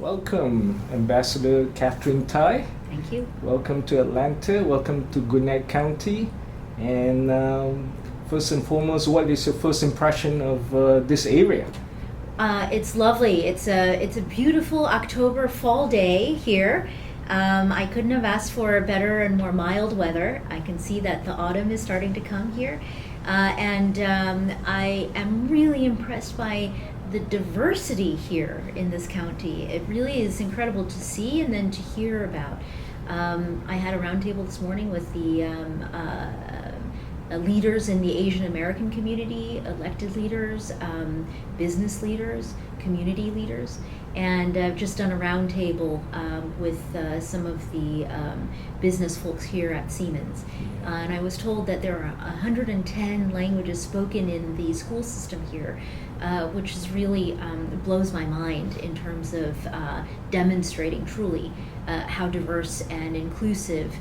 Welcome, Ambassador Katherine Tai. Thank you. Welcome to Atlanta. Welcome to Gwinnett County. And first and foremost, what is your first impression of this area? It's lovely. It's a beautiful October fall day here. I couldn't have asked for better and more mild weather. I can see that the autumn is starting to come here. And I am really impressed by the diversity here in this county. It really is incredible to see and then to hear about. I had a roundtable this morning with the leaders in the Asian American community, elected leaders, business leaders, community leaders, and I've just done a roundtable with some of the business folks here at Siemens. And I was told that there are 110 languages spoken in the school system here, which is really blows my mind in terms of demonstrating truly how diverse and inclusive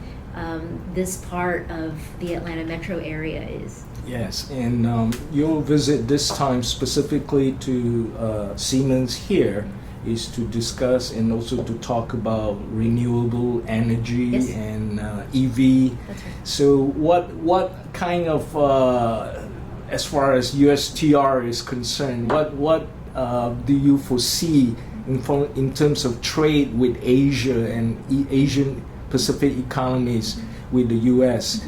this part of the Atlanta metro area is. Yes, and your visit this time specifically to Siemens here is to discuss and also to talk about renewable energy. Yes. And EV. That's right. So what kind of, as far as USTR is concerned, what do you foresee in terms of trade with Asia and Asian Pacific economies with the U.S.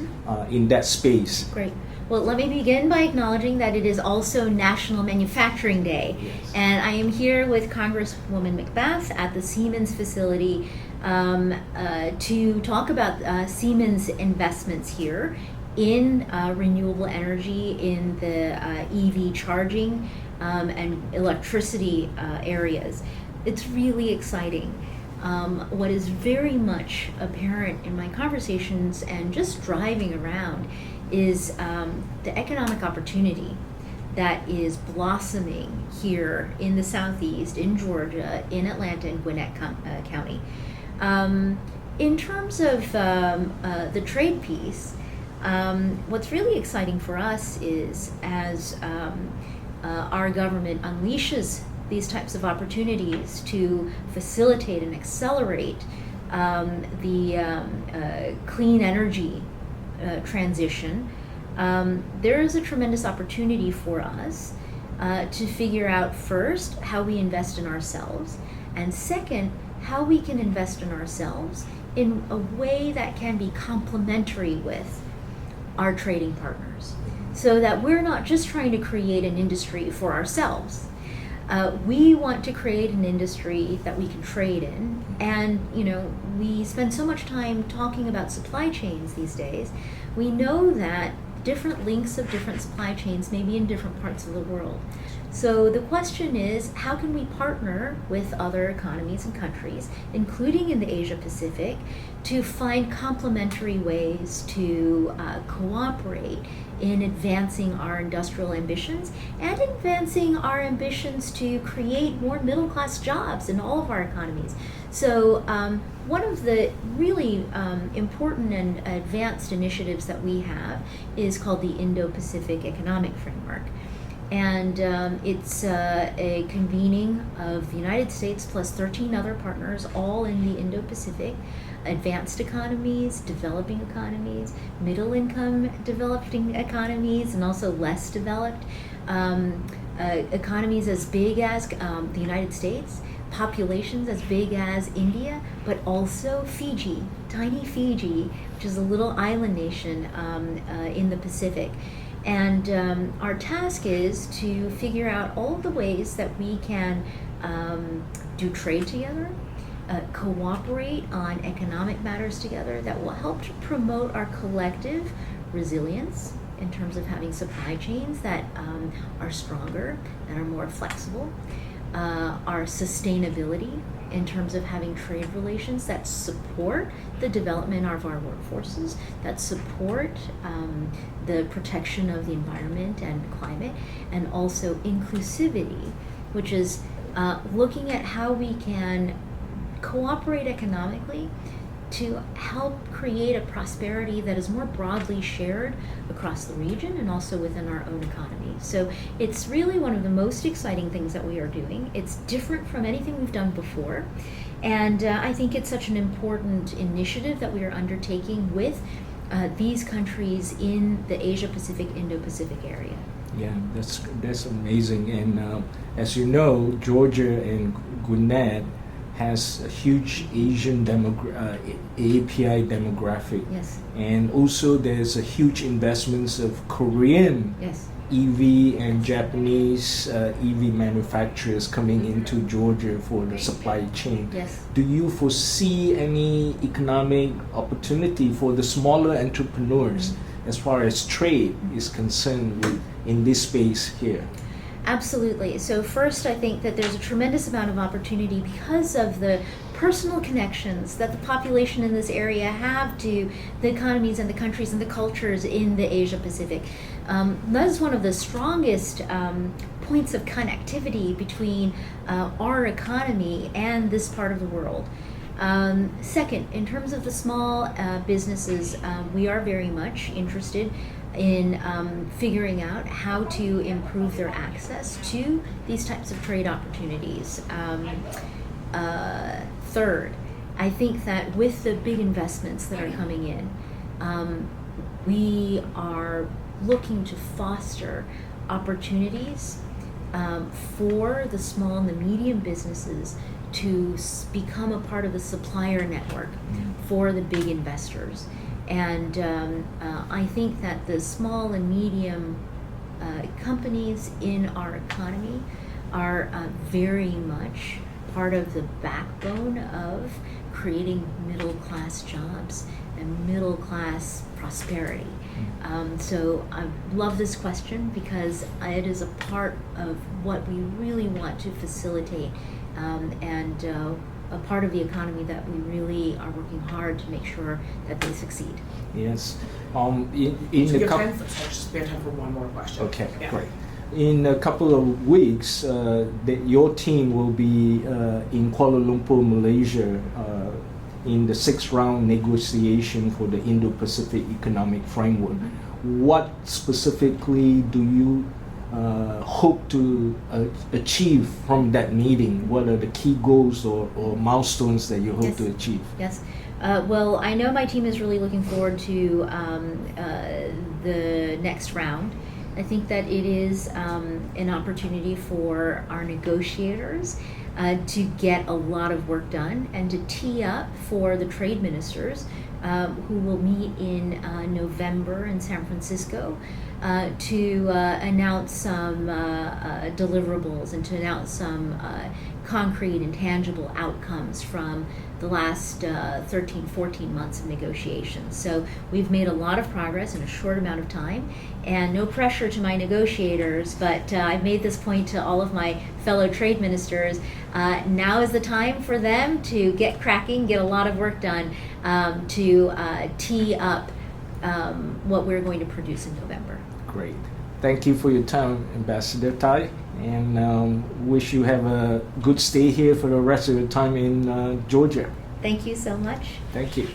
In that space? Great. Well, let me begin by acknowledging that it is also National Manufacturing Day. Yes. And I am here with Congresswoman McBath at the Siemens facility to talk about Siemens investments here in renewable energy, in the EV charging and electricity areas. It's really exciting. What is very much apparent in my conversations and just driving around is the economic opportunity that is blossoming here in the Southeast, in Georgia, in Atlanta, and Gwinnett County. In terms of the trade piece, what's really exciting for us is as our government unleashes these types of opportunities to facilitate and accelerate the clean energy transition, there is a tremendous opportunity for us to figure out first how we invest in ourselves, and second, how we can invest in ourselves in a way that can be complementary with our trading partners, so that we're not just trying to create an industry for ourselves. We want to create an industry that we can trade in, and we spend so much time talking about supply chains these days. We know that different links of different supply chains may be in different parts of the world. So the question is, how can we partner with other economies and countries, including in the Asia Pacific, to find complementary ways to cooperate in advancing our industrial ambitions and advancing our ambitions to create more middle-class jobs in all of our economies. So one of the really important and advanced initiatives that we have is called the Indo Pacific Economic Framework. And it's a convening of the United States plus 13 other partners, all in the Indo-Pacific, advanced economies, developing economies, middle-income developing economies, and also less developed economies as big as the United States, populations as big as India, but also Fiji, tiny Fiji, which is a little island nation in the Pacific. And our task is to figure out all of the ways that we can do trade together, cooperate on economic matters together that will help to promote our collective resilience in terms of having supply chains that are stronger, that are more flexible, our sustainability in terms of having trade relations that support the development of our workforces, that support the protection of the environment and climate, and also inclusivity, which is looking at how we can cooperate economically to help create a prosperity that is more broadly shared across the region and also within our own economy. So it's really one of the most exciting things that we are doing. It's different from anything we've done before, and I think it's such an important initiative that we are undertaking with these countries in the Asia Pacific, Indo Pacific area. Yeah, that's amazing. And as you know, Georgia and Gwinnett has a huge Asian API demographic. Yes. And also there's a huge investments of Korean Yes. EV and Japanese EV manufacturers coming into Georgia for the supply chain. Yes. Do you foresee any economic opportunity for the smaller entrepreneurs as far as trade is concerned in this space here? Absolutely. So first, I think that there's a tremendous amount of opportunity because of the personal connections that the population in this area have to the economies and the countries and the cultures in the Asia Pacific. That is one of the strongest points of connectivity between our economy and this part of the world. Second, in terms of the small businesses, we are very much interested in figuring out how to improve their access to these types of trade opportunities. Third, I think that with the big investments that are coming in, we are looking to foster opportunities for the small and the medium businesses to become a part of the supplier network for the big investors. And I think that the small and medium companies in our economy are very much part of the backbone of creating middle-class jobs and middle-class prosperity. So I love this question because it is a part of what we really want to facilitate and a part of the economy that we really are working hard to make sure that they succeed. Yes. So we have time for one more question. Okay, Yeah. great. In a couple of weeks, your team will be in Kuala Lumpur, Malaysia, in the 6th round negotiation for the Indo Pacific Economic Framework. What specifically do you hope to achieve from that meeting? What are the key goals or milestones that you hope to achieve? Yes. Well, I know my team is really looking forward to the next round. I think that it is an opportunity for our negotiators to get a lot of work done and to tee up for the trade ministers who will meet in November in San Francisco to announce some deliverables and to announce some concrete and tangible outcomes from the last 13, 14 months of negotiations. So we've made a lot of progress in a short amount of time, and no pressure to my negotiators, but I've made this point to all of my fellow trade ministers. Now is the time for them to get cracking, get a lot of work done to tee up what we're going to produce in November. Great. Thank you for your time, Ambassador Tai, and wish you have a good stay here for the rest of your time in Georgia. Thank you so much. Thank you.